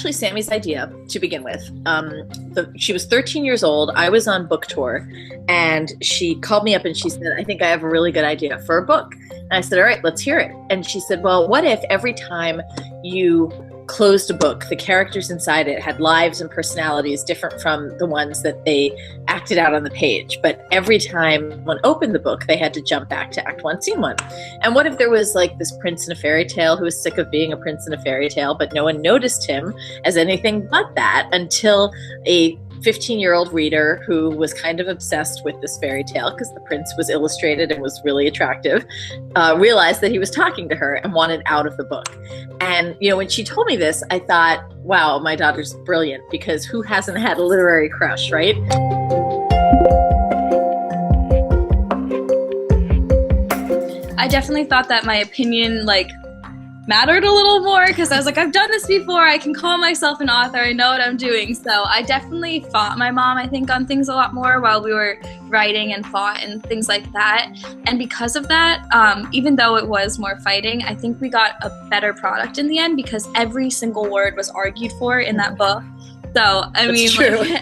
actually Sammy's idea to begin with. She was 13 years old. I was on book tour, and she called me up and she said, I think I have a really good idea for a book. And I said, all right, let's hear it. And she said, well, what if every time you closed a book, the characters inside it had lives and personalities different from the ones that they acted out on the page, but every time one opened the book, they had to jump back to act one, scene one. And what if there was like this prince in a fairy tale who was sick of being a prince in a fairy tale, but no one noticed him as anything but that until a 15-year-old reader who was kind of obsessed with this fairy tale because the prince was illustrated and was really attractive, realized that he was talking to her and wanted out of the book. And, you know, when she told me this, I thought, wow, my daughter's brilliant, because who hasn't had a literary crush, right? I definitely thought that my opinion, mattered a little more, because I was like, I've done this before. I can call myself an author. I know what I'm doing. So I definitely fought my mom, I think, on things a lot more while we were writing, and fought and things like that. And because of that, even though it was more fighting, I think we got a better product in the end, because every single word was argued for in that book. So, I mean,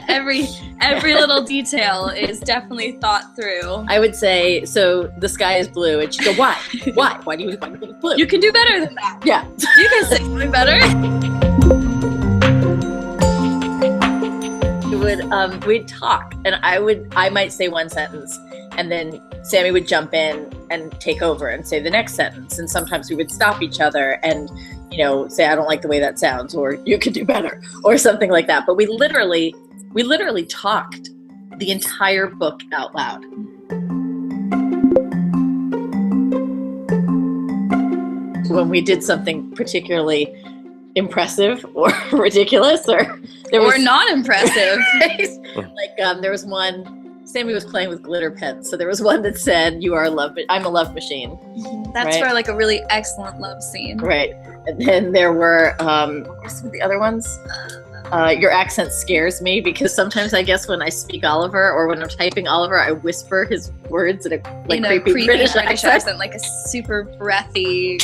every little detail is definitely thought through. I would say, so the sky is blue, and she'd go, why? Why do you think it's blue? You can do better than that. Yeah. You can say something better. We'd talk, and I might say one sentence, and then Sammy would jump in and take over and say the next sentence. And sometimes we would stop each other and, you know, say, I don't like the way that sounds, or you could do better, or something like that. But we literally talked the entire book out loud. When we did something particularly impressive or ridiculous, or not impressive. There was one, Sammy was playing with glitter pens, so there was one that said, I'm a love machine. That's right? for a really excellent love scene. Right. And then there were, what's the other ones? Your accent scares me, because sometimes I guess when I speak Oliver, or when I'm typing Oliver, I whisper his words in a creepy British accent. Like a super breathy,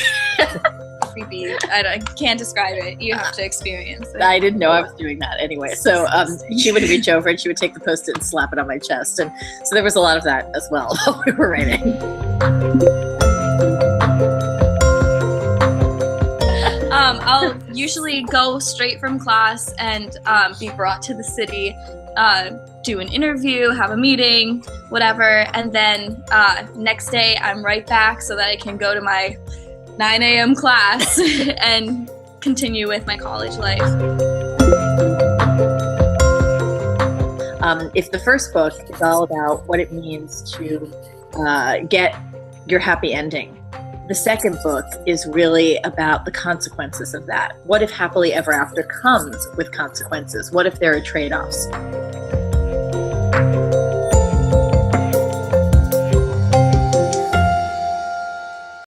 creepy. I can't describe it. You have to experience it. I didn't know I was doing that anyway. So she would reach over and she would take the Post-it and slap it on my chest. And so there was a lot of that as well while we were writing. I'll usually go straight from class and be brought to the city, do an interview, have a meeting, whatever, and then next day I'm right back so that I can go to my 9 a.m. class and continue with my college life. If the first book is all about what it means to get your happy ending, the second book is really about the consequences of that. What if happily ever after comes with consequences? What if there are trade-offs?